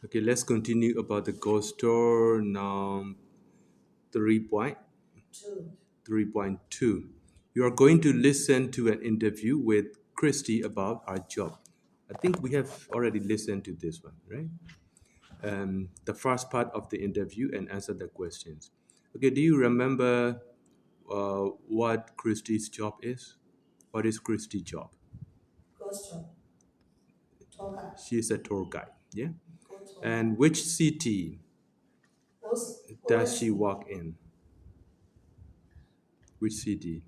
Okay, let's continue about the ghost tour now. 3.3.2. You are going to listen to an interview with Christy about her job. I think we have already listened to this one, right? The first part of the interview and answer the questions. Okay, do you remember what Christy's job is? What is Christy's job? She is a tour guide, yeah? And which city does she work in? Which city?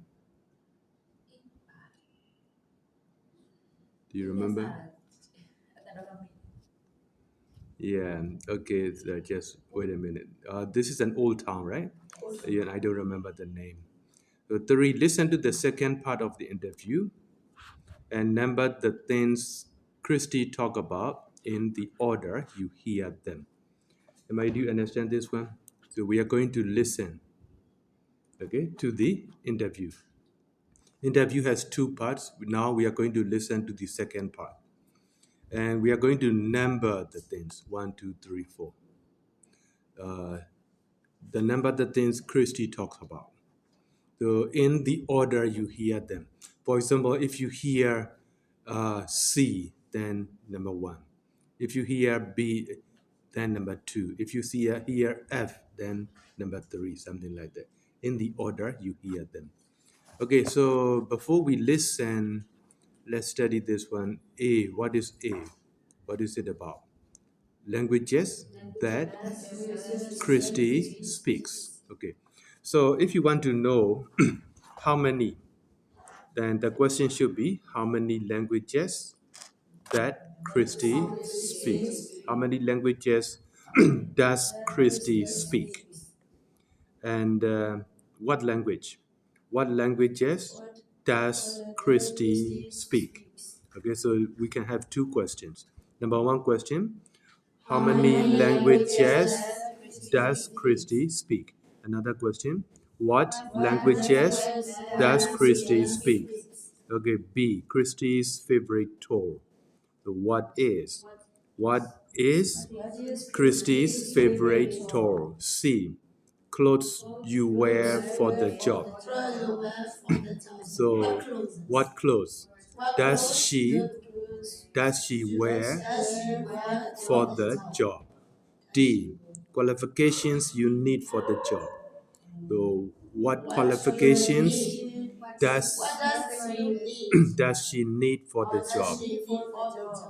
Do you remember? Yeah, okay, so just wait a minute. This is an old town, right? Yeah, I don't remember the name. So, three, listen to the second part of the interview and number the things Christy talk about in the order you hear them. Do you understand this one? So we are going to listen, okay, to the interview. Interview has two parts. Now we are going to listen to the second part. And we are going to number the things, 1, 2, 3, 4. The number the things Christy talks about. So in the order you hear them. For example, if you hear C, then number 1. If you hear B, then number 2. If you hear F, then number 3, something like that. In the order you hear them. Okay, so before we listen, let's study this one. A, what is A? What is it about? Languages that Christy speaks. Okay, so if you want to know how many, then the question should be how many languages that Christy speaks. How many languages does Christy speak? And what language? What languages does Christy speak? Okay, so we can have two questions. Number one question, how many languages does Christy speak? Another question, what languages does Christy speak? Okay, B, Christy's favorite tour. So what is Christy's favorite tour? C, clothes you wear for the job. So what clothes does she wear for the job? D, qualifications you need for the job. So what qualifications does does she need for the job?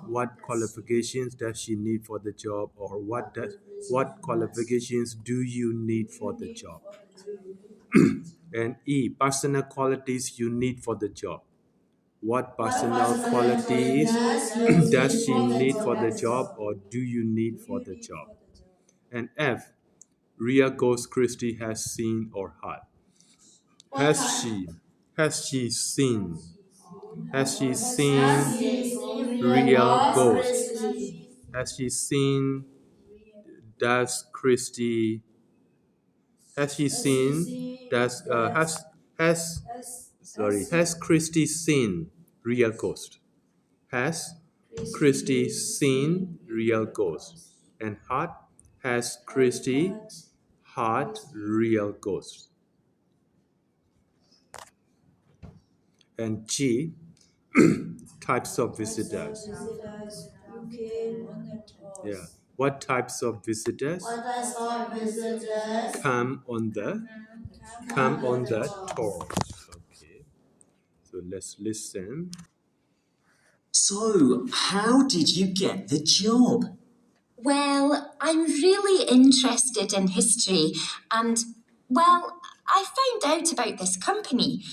What qualifications does she need for the job, or what qualifications do you need for the job? And E, personal qualities you need for the job. What personal qualities does she need for the job, or do you need for the job? And F, real ghost Christy has seen or heard. Has she? Has she seen? Has she seen real ghosts? Has she seen? Does Christy? Has she seen? Has Christy seen real ghost? Has Christy seen real ghost? And heart, has Christy heard real ghost? And G, types of visitors. Yeah. What types of visitors come on the tour? Okay. So let's listen. So, how did you get the job? Well, I'm really interested in history and, well, I found out about this company.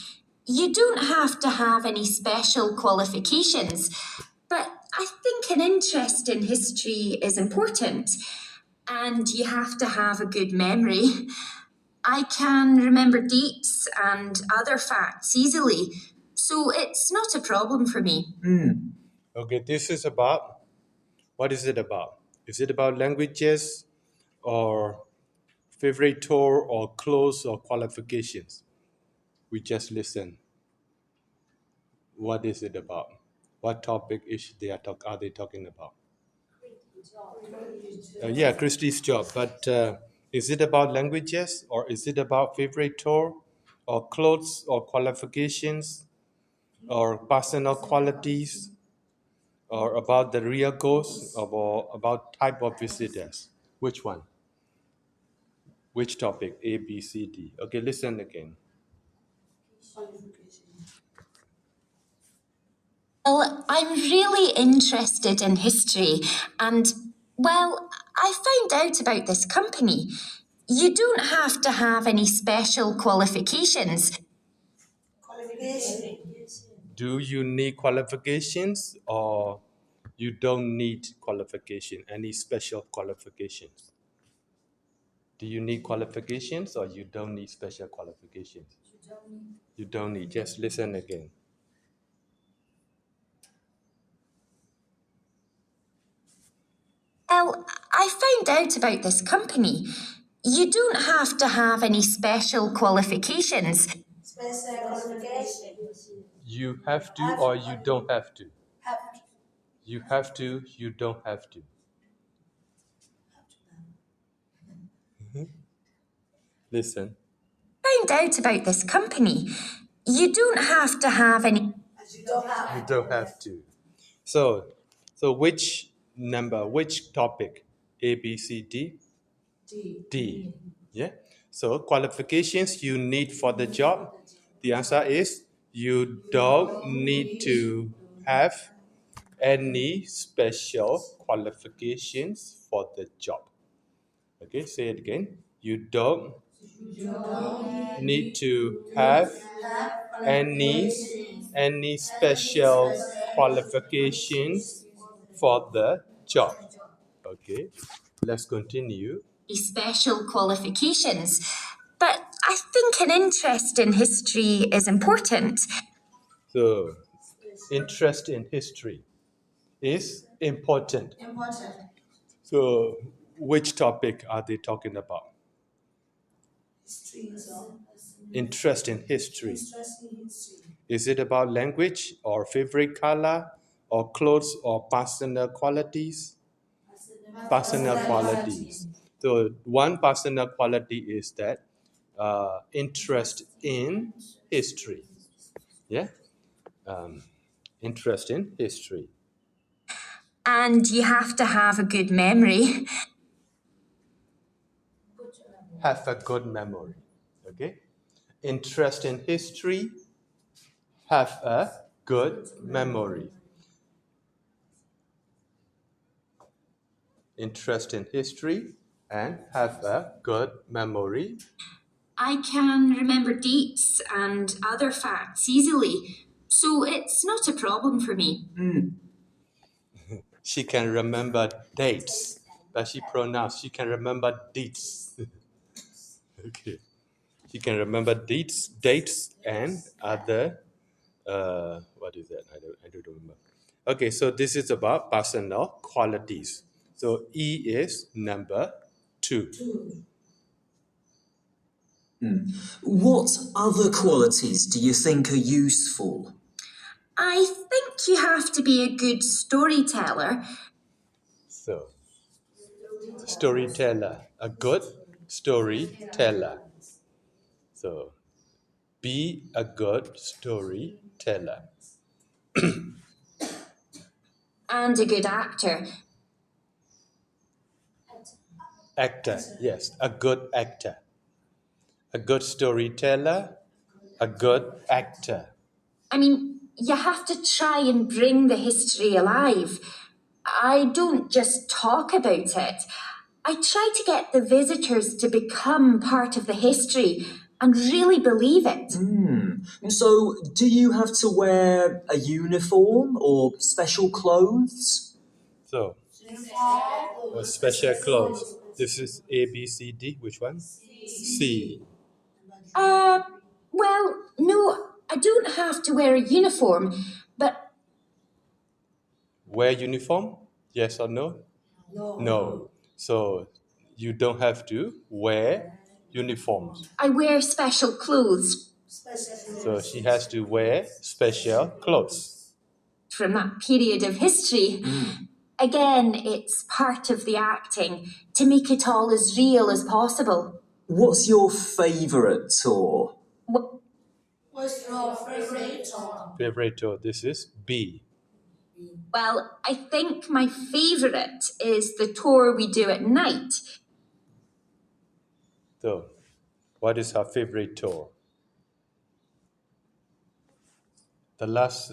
You don't have to have any special qualifications, but I think an interest in history is important, and you have to have a good memory. I can remember dates and other facts easily, so it's not a problem for me. Okay, this is about, what is it about? Is it about languages or favorite tour or clothes or qualifications? We just listen. What is it about? What topic are they talking about? Yeah, Christie's job. But is it about languages, or is it about favorite tour, or clothes, or qualifications, or personal qualities, or about the real goals, or about type of visitors? Which one? Which topic? A, B, C, D. Okay, listen again. Well, I'm really interested in history, and, well, I found out about this company. You don't have to have any special qualifications. Do you need qualifications, or you don't need qualification? Any special qualifications? Do you need qualifications, or you don't need special qualifications? You don't need. Just listen again. Well, I found out about this company. You don't have to have any special qualifications. You have to, or you don't have to? You have to, you don't have to. Listen. Found out about this company. You don't have to have any. You don't have to. So which number, which topic? A, B, C, D? D. Yeah. So qualifications you need for the job. The answer is you don't need to have any special qualifications for the job. Okay, say it again. You don't need to have any special qualifications for the job. Okay, let's continue. Special qualifications. But I think an interest in history is important. So, interest in history is important. So, which topic are they talking about? Interest in history. Is it about language, or favorite color, or clothes, or personal qualities? Personal qualities. So one personal quality is that interest in history. Yeah, interest in history. And you have to have a good memory. Have a good memory. Okay, interest in history. Have a good memory. Interest in history and have a good memory. I can remember dates and other facts easily, so it's not a problem for me. She can remember dates, but she can remember dates. Okay. She can remember dates and other, what is that? I don't remember. Okay, so this is about personal qualities. So E is number 2. What other qualities do you think are useful? I think you have to be a good storyteller. So, storyteller, a good storyteller. So, be a good storyteller. And a good actor. Actor, yes, a good actor. A good storyteller, a good actor. I mean, you have to try and bring the history alive. I don't just talk about it. I try to get the visitors to become part of the history and really believe it. So, do you have to wear a uniform or special clothes? So, special clothes. This is A, B, C, D. Which one? C. Well, no, I don't have to wear a uniform, but Wear uniform? Yes or no? No. So, you don't have to wear uniforms. I wear special clothes So, she has to wear special clothes. from that period of history. Again, it's part of the acting to make it all as real as possible. What's your favourite tour? What's your favorite tour? Favorite tour. This is B. Well, I think my favourite is the tour we do at night. So, what is her favorite tour? The last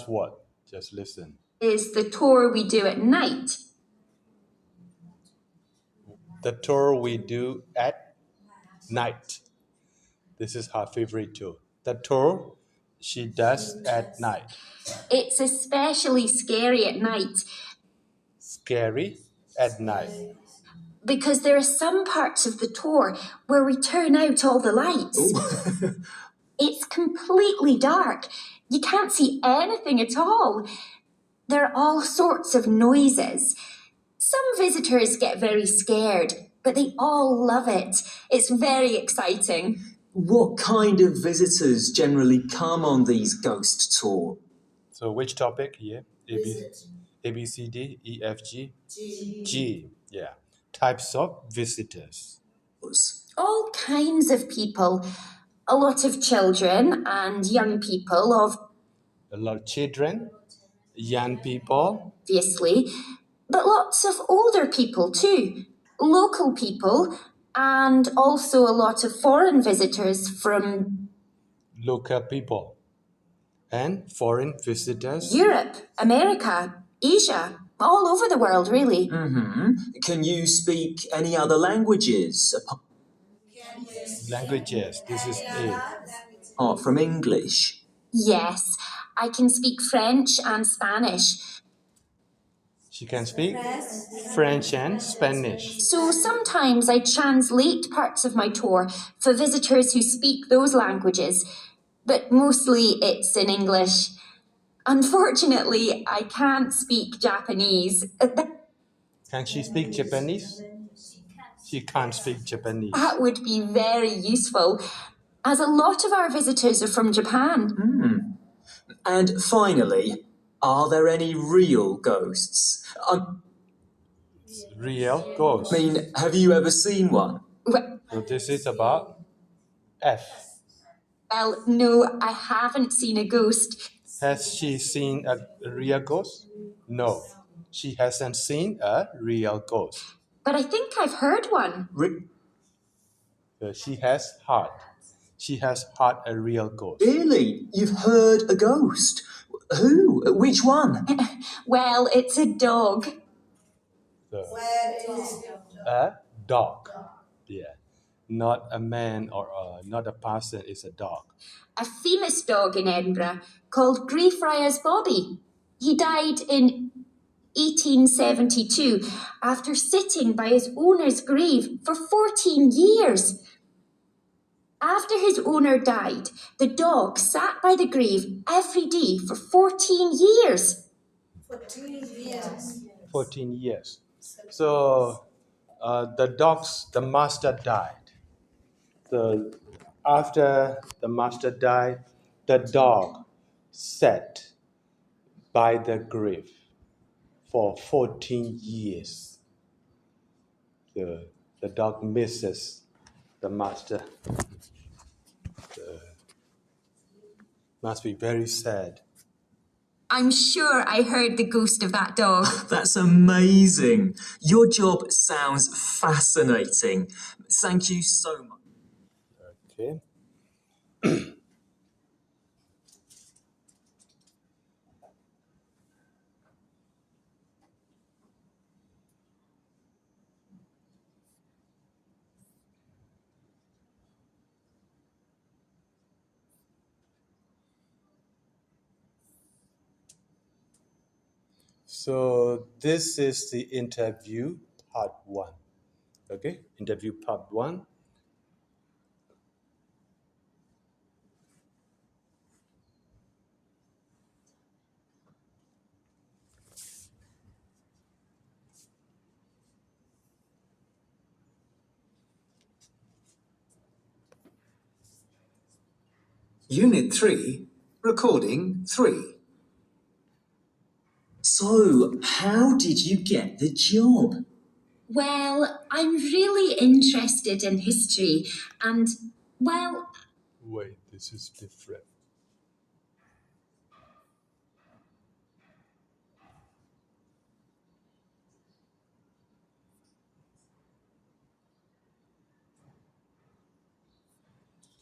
word. Just listen. Is the tour we do at night. The tour we do at night. This is her favorite tour. The tour she does at night. It's especially scary at night Scary at night. because there are some parts of the tour where we turn out all the lights. It's completely dark. You can't see anything at all. There are all sorts of noises. Some visitors get very scared, but they all love it. It's very exciting. What kind of visitors generally come on these ghost tours? So which topic here? A, B, C, D, E, F, G? G. Yeah. Types of visitors. All kinds of people. A lot of children and young people, A lot of children, young people, obviously, but lots of older people too. Local people, and also a lot of foreign visitors from local people, and foreign visitors. Europe, America, Asia, all over the world, really. Can you speak any other languages Languages. This is A. apart from English? Yes, I can speak French and Spanish. She can speak French and Spanish. So sometimes I translate parts of my tour for visitors who speak those languages, but mostly it's in English. Unfortunately, I can't speak Japanese. Can she speak Japanese? She can't speak Japanese. That would be very useful, as a lot of our visitors are from Japan. And finally, are there any real ghosts? Real ghost. I mean, have you ever seen one? So this is about F. Well, no, I haven't seen a ghost. Has she seen a real ghost? No, she hasn't seen a real ghost. But I think I've heard one. She has heard. She has heard a real ghost. Really? You've heard a ghost? Who? Which one? Well, it's a dog. Where is A dog. Yeah. Not a man or not a person, it's a dog. A famous dog in Edinburgh called Greyfriars Bobby. He died in 1872 after sitting by his owner's grave for 14 years. After his owner died, the dog sat by the grave every day for 14 years. 14 years. 14 years. So the master died. So after the master died, the dog sat by the grave for 14 years. The dog misses the master. Must be very sad. I'm sure I heard the ghost of that dog. That's amazing. Your job sounds fascinating. Thank you so much. Okay. So this is the interview part 1. Okay, interview part 1. Unit 3, Recording 3. So, how did you get the job? Well, I'm really interested in history and, well, Wait, this is different.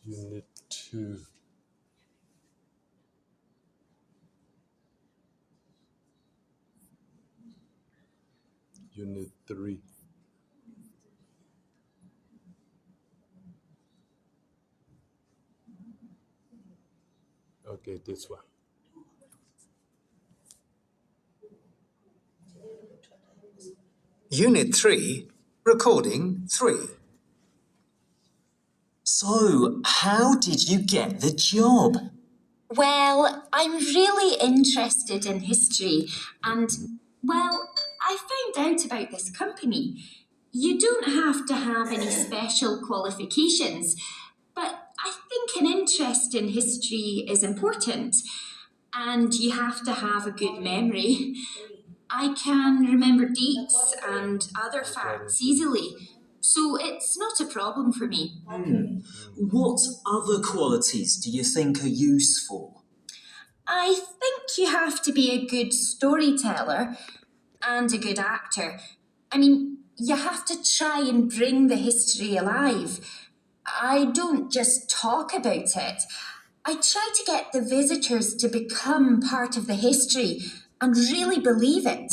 Unit 2. Unit 3. Okay, this one. Unit 3, recording 3. So, how did you get the job? well, I'm really interested in history and, well, I found out about this company. You don't have to have any special qualifications, but I think an interest in history is important, and you have to have a good memory. I can remember dates and other facts easily, so it's not a problem for me. What other qualities do you think are useful? I think you have to be a good storyteller and a good actor. I mean, you have to try and bring the history alive. I don't just talk about it. I try to get the visitors to become part of the history and really believe it.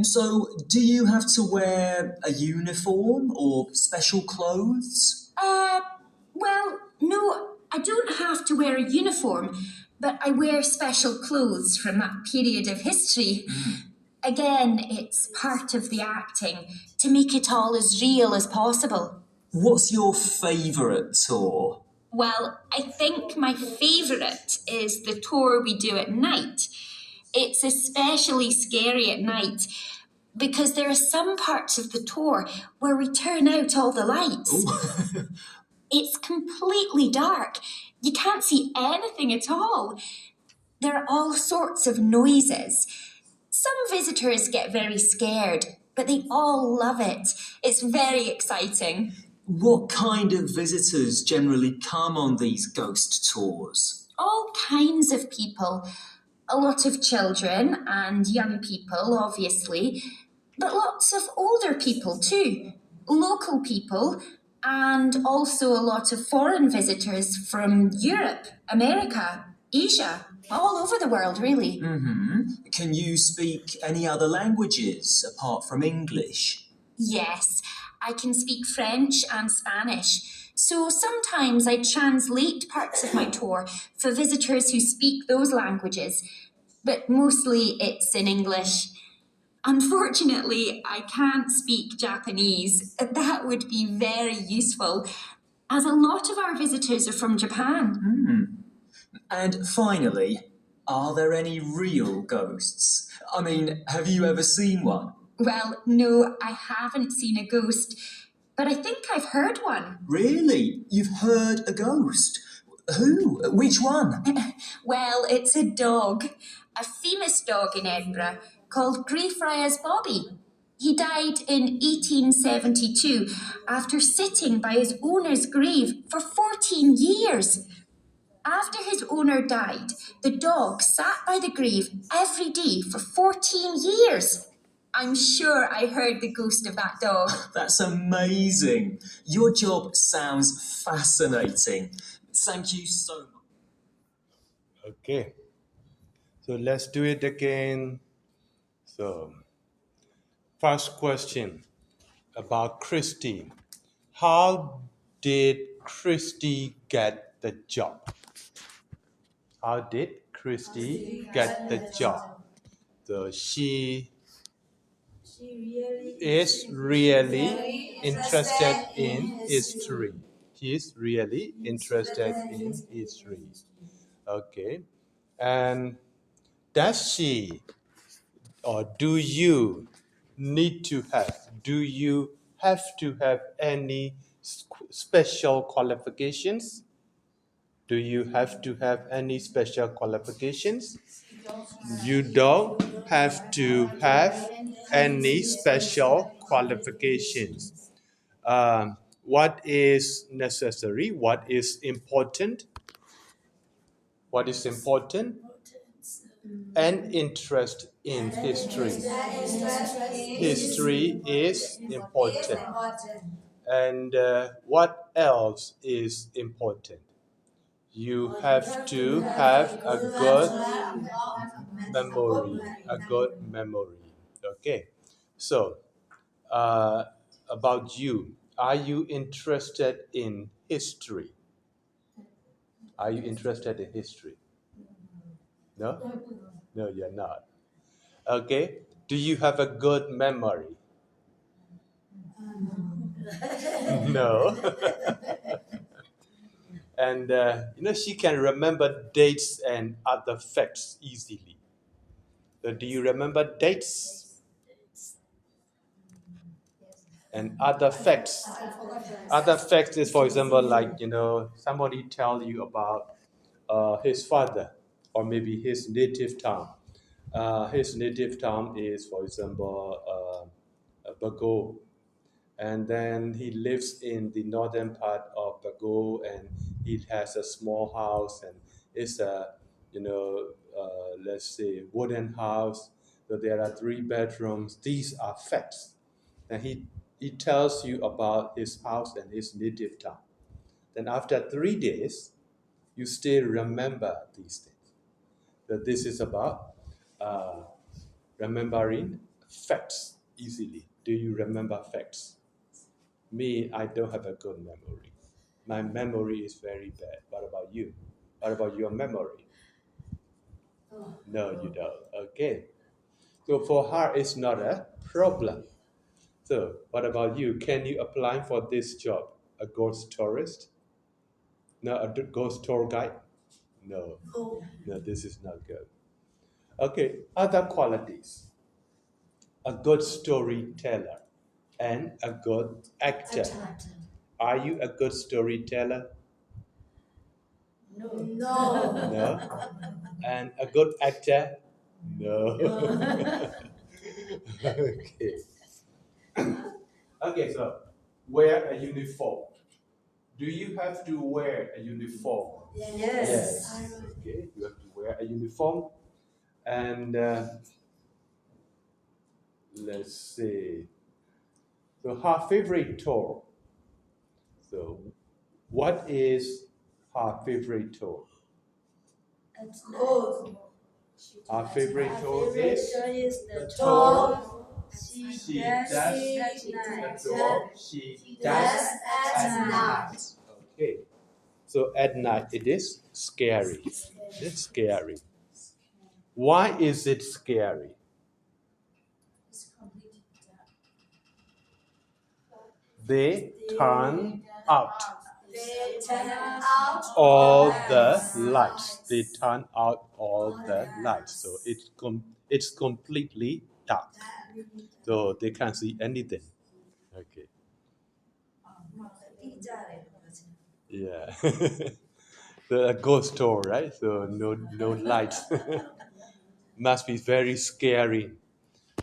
So, do you have to wear a uniform or special clothes? Well, no, I don't have to wear a uniform, but I wear special clothes from that period of history. Again, it's part of the acting to make it all as real as possible. What's your favourite tour? Well, I think my favourite is the tour we do at night. It's especially scary at night because there are some parts of the tour where we turn out all the lights. It's completely dark. You can't see anything at all. There are all sorts of noises. Some visitors get very scared, but they all love it. It's very exciting. What kind of visitors generally come on these ghost tours? All kinds of people. A lot of children and young people, obviously, but lots of older people too. Local people, and also a lot of foreign visitors from Europe, America, Asia, all over the world, really. Can you speak any other languages apart from English? Yes, I can speak French and Spanish. So sometimes I translate parts of my tour for visitors who speak those languages, but mostly it's in English. Unfortunately, I can't speak Japanese. That would be very useful, as a lot of our visitors are from Japan. And finally, are there any real ghosts? I mean, have you ever seen one? Well, no, I haven't seen a ghost, but I think I've heard one. Really? You've heard a ghost? Who? Which one? Well, it's a dog, a famous dog in Edinburgh called Greyfriars Bobby. He died in 1872 after sitting by his owner's grave for 14 years. After his owner died, the dog sat by the grave every day for 14 years. I'm sure I heard the ghost of that dog. That's amazing. Your job sounds fascinating. Thank you so much. Okay. So let's do it again. So, first question about Christy. How did Christy get the job? How did Christy get the job? So she is really interested in history. She is really interested in history. Okay. And does she or do you have to have any special qualifications? Do you have to have any special qualifications? You don't have to have any special qualifications. What is necessary? What is important? What is important? An interest in history. History is important. And what else is important? You have to have a good memory. A good memory. Okay. So, about you, are you interested in history? Are you interested in history? No? No, you're not. Okay. Do you have a good memory? No. And she can remember dates and other facts easily. So do you remember dates and other facts? Other facts is, for example, like somebody tell you about his father or maybe his native town. His native town is, for example, Bago, and then he lives in the northern part of Bago, and he has a small house, and it's a let's say wooden house. So there are 3 bedrooms. These are facts, and he tells you about his house and his native town. Then after 3 days, you still remember these things. So this is about remembering facts easily. Do you remember facts? Me, I don't have a good memory. My memory is very bad. What about you? What about your memory? No, you don't. Okay. So for her, it's not a problem. So what about you? Can you apply for this job? A ghost tourist? No, a ghost tour guide? No. No, this is not good. Okay, other qualities. A good storyteller and a good actor. Are you a good storyteller? No. No. And a good actor? No. Okay. Okay, so wear a uniform. Do you have to wear a uniform? Yes. Okay, you have to wear a uniform. And let's see. So her favorite tour. So what is her favorite tour? Her favorite tour is the tour she does at the tour she does at night. Okay. So at night it is scary. It's scary. Why is it scary? They turn out all the lights. They turn out all the lights. So it's completely dark. So they can't see anything. Okay. Yeah. The ghost tour, right? So no lights. Must be very scary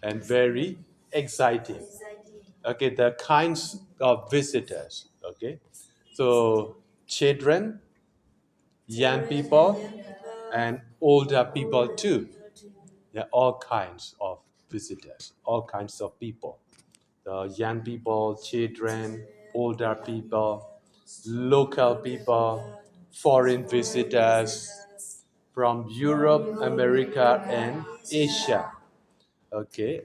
and very exciting. Okay, the kinds of visitors. Okay, so children, young people, and older people too. There are all kinds of visitors, all kinds of people. The young people, children, older people, local people, foreign visitors from Europe, America, and Asia. Okay.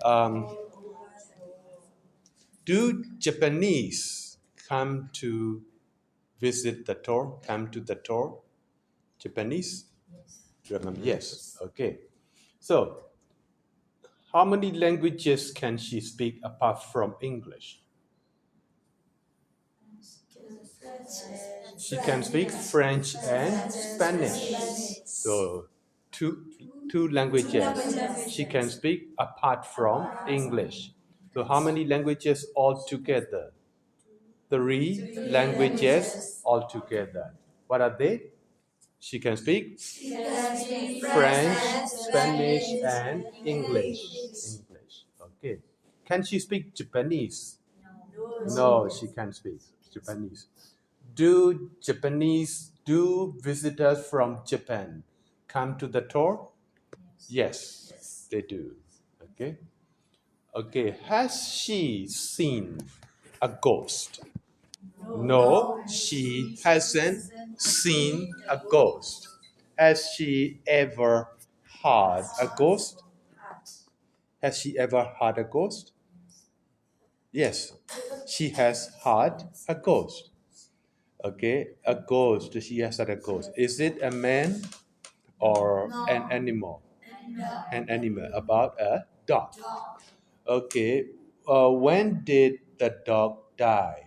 Do Japanese come to visit the tour? Come to the tour? Japanese? Remember? Yes. Okay. So, how many languages can she speak apart from English? She can speak French and Spanish. So, two languages she can speak apart from English. So, how many languages altogether? 3 languages altogether. What are they? She can speak French, Spanish, and English. English. Okay. Can she speak Japanese? No, she can't speak Japanese. Do visitors from Japan come to the tour? Yes, they do. Okay. Okay. Has she seen a ghost? No, she hasn't seen a ghost. Has she ever had a ghost? Has she ever had a ghost? Yes, she has had a ghost. Okay, a ghost. She has had a ghost. Is it a man or an animal? An animal. About a dog. Okay, when did the dog die?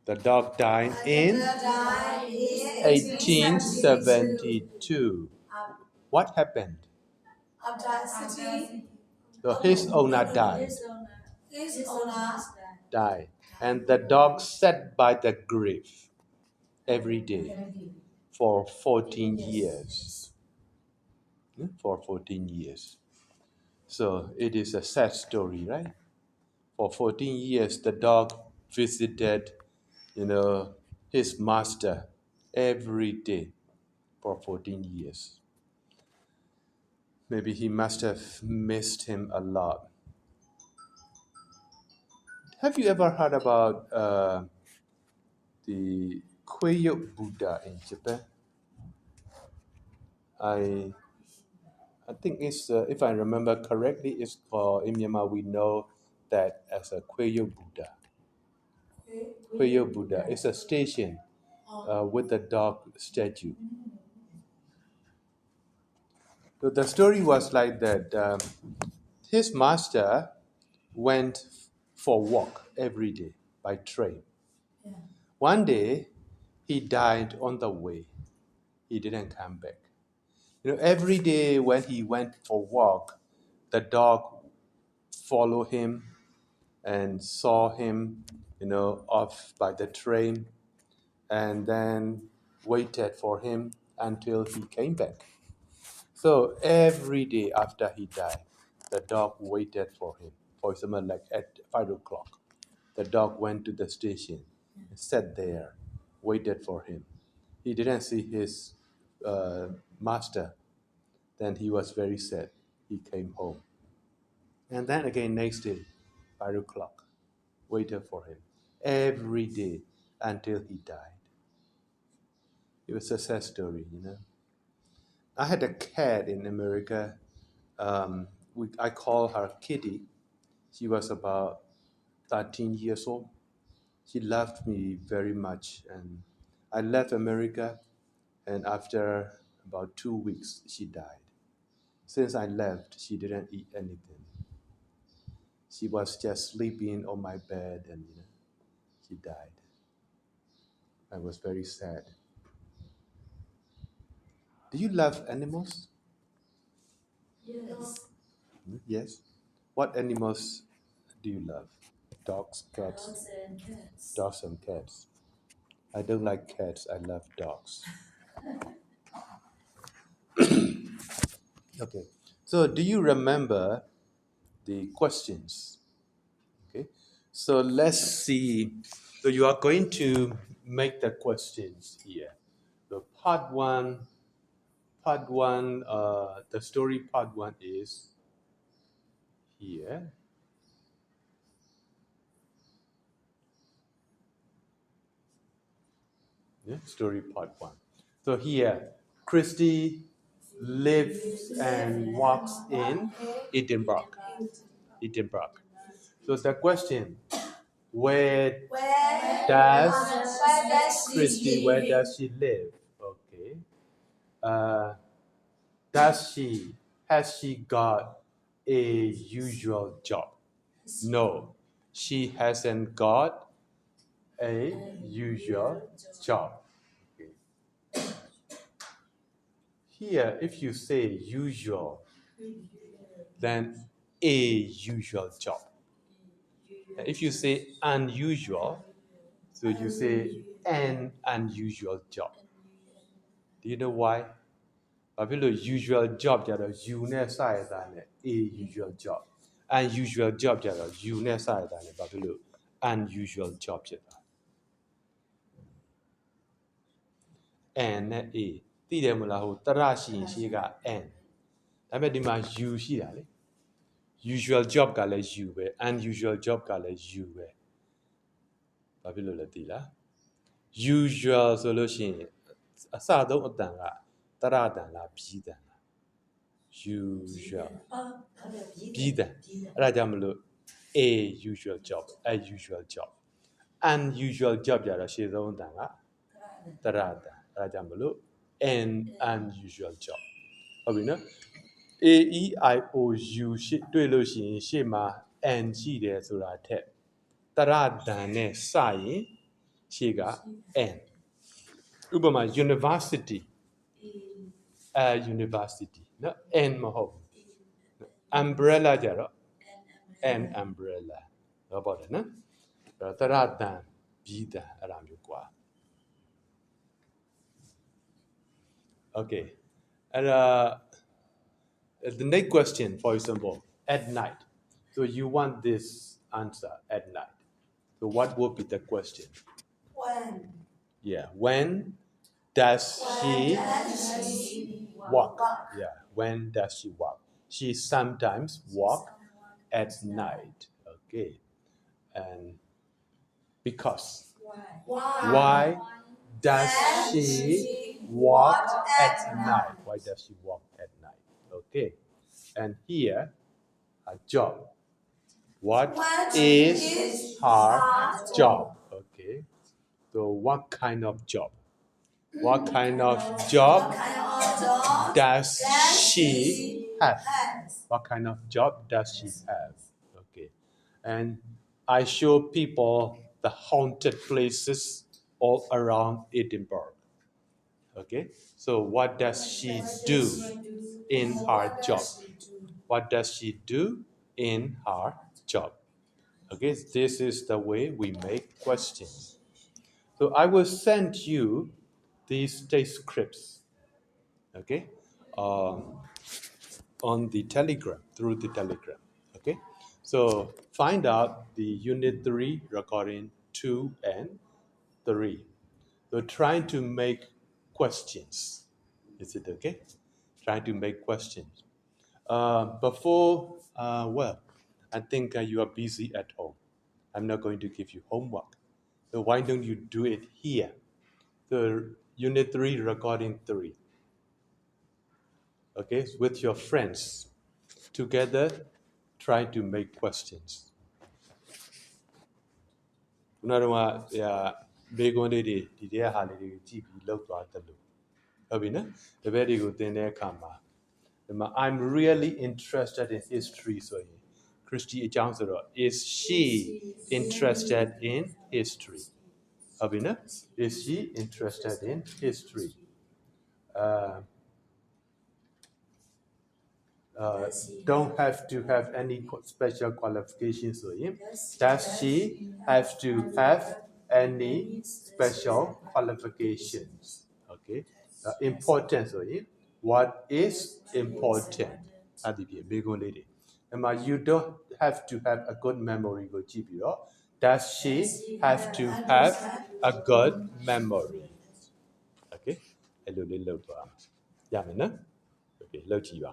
The dog died in 1872. What happened? So his owner died. Died. And the dog sat by the grave every day for 14 years. For 14 years. So it is a sad story, right? For 14 years, the dog visited, his master every day for 14 years. Maybe he must have missed him a lot. Have you ever heard about the Kweyo Buddha in Japan? I think it's, if I remember correctly, it's called, in Myanmar we know that as a Kweyo Buddha. Kweyo Buddha is a station with a dog statue. So the story was like that. His master went for a walk every day by train. One day, he died on the way. He didn't come back. Every day when he went for a walk, the dog followed him and saw him, off by the train, and then waited for him until he came back. So every day after he died, the dog waited for him. For example, like at 5 o'clock, the dog went to the station, sat there, waited for him. He didn't see his master. Then he was very sad. He came home. And then again, next day, 5 o'clock, waited for him every day until he died. It was a sad story, I had a cat in America. I call her Kitty. She was about 13 years old. She loved me very much. And I left America, and after about 2 weeks, she died. Since I left, she didn't eat anything. She was just sleeping on my bed, and she died. I was very sad. Do you love animals? Yes. Yes. What animals do you love? Dogs, cats? Dogs and cats. Dogs and cats. I don't like cats. I love dogs. Okay. So do you remember the questions? Okay. So let's see. So you are going to make the questions here. So part one, the story part one is here. Yeah, story part one. So here, Christy lives and works in Edinburgh. Edinburgh. So the question, where does Christy, where does she live? Okay. Has she got a usual job? No, she hasn't got a usual job. Okay. Here, if you say usual, then a usual job. And if you say unusual, so you say an unusual job. Do you know why ဘာဖြစ်လို့ usual job ကြတော့ you နဲ့စရတာနဲ့ a usual job unusual job ကြတော့ you နဲ့စရတာနဲ့ဘာဖြစ်လို့ unusual job ဖြစ်တာ and နဲ့ a သိတယ်မလားဟိုတရရှိရင်ရှိက and ဒါပေမဲ့ဒီမှာ you ရှိတာလေ usual job ကလည်း you ပဲ unusual job ကလည်း you ပဲဘာဖြစ်လို့လဲသိလား usual ဆိုလို့ရှိရင်အစဆုံးအတန်ကတရတန်လားပြီးတန်လား usual ပြီးတန်အဲ့ဒါကြောင့်မလို့ a usual job unusual job unusual job ကြတော့ရှေ့ဆုံးအတန်ကတရတန်အဲ့ဒါကြောင့်မလို့ an unusual job ဟုတ်ပြီနော် a e i o u ရှေ့တွေ့လို့ရှိရင်ရှေ့မှာ n ရှိတယ်ဆိုတာထက်တရတန်နဲ့စရင်ရှေ့က n ဥပမာ university university နော် n မဟုတ် umbrella ကြတော့ an umbrella တော့ပေါ့တယ်နော်အဲ့တော့တရတန်ပြီးတန်အဲ့ဒါမျိုးကွာ okay and the next question for example at night so you want this answer at night so what would be the question When? yeah when does she walk yeah when does she walk she sometimes walk at night okay and because why does she walk at night why does she walk at night okay and here a job what is her job okay so what kind of job what kind of job does she have what kind of job does she have okay and I show people the haunted places all around Edinburgh okay so what does she do in her job what does she do in her job okay this is the way we make questions so I will send you these text scripts okay on the telegram through the telegram okay so find out the unit 3 recording 2 and 3 so trying to make questions is it okay trying to make questions before well I think you are busy at home I'm not going to give you homework so why don't you do it here the unit 3 recording 3 okay with your friends together try to make questions ခုနကတော့ဘေကွန်လေးတွေဒီတဲ့ဟာလေးတွေကိုကြည့်ပြီးလောက်သွားတယ်လို့ဟုတ်ပြီနော်တပည့်တွေကိုသင်တဲ့အခါမှာဒီမှာ I'm really interested in history ဆိုရင် Christy အကြောင်းဆိုတော့ is she interested in history ဟုတ်ပြီနော် is she interested in history don't have to have any special qualifications so does she have to have any special qualifications okay important so what is important you don't have to have a good memory does she have to have a good memory okay hello okay လောက်ကြည့်ပါ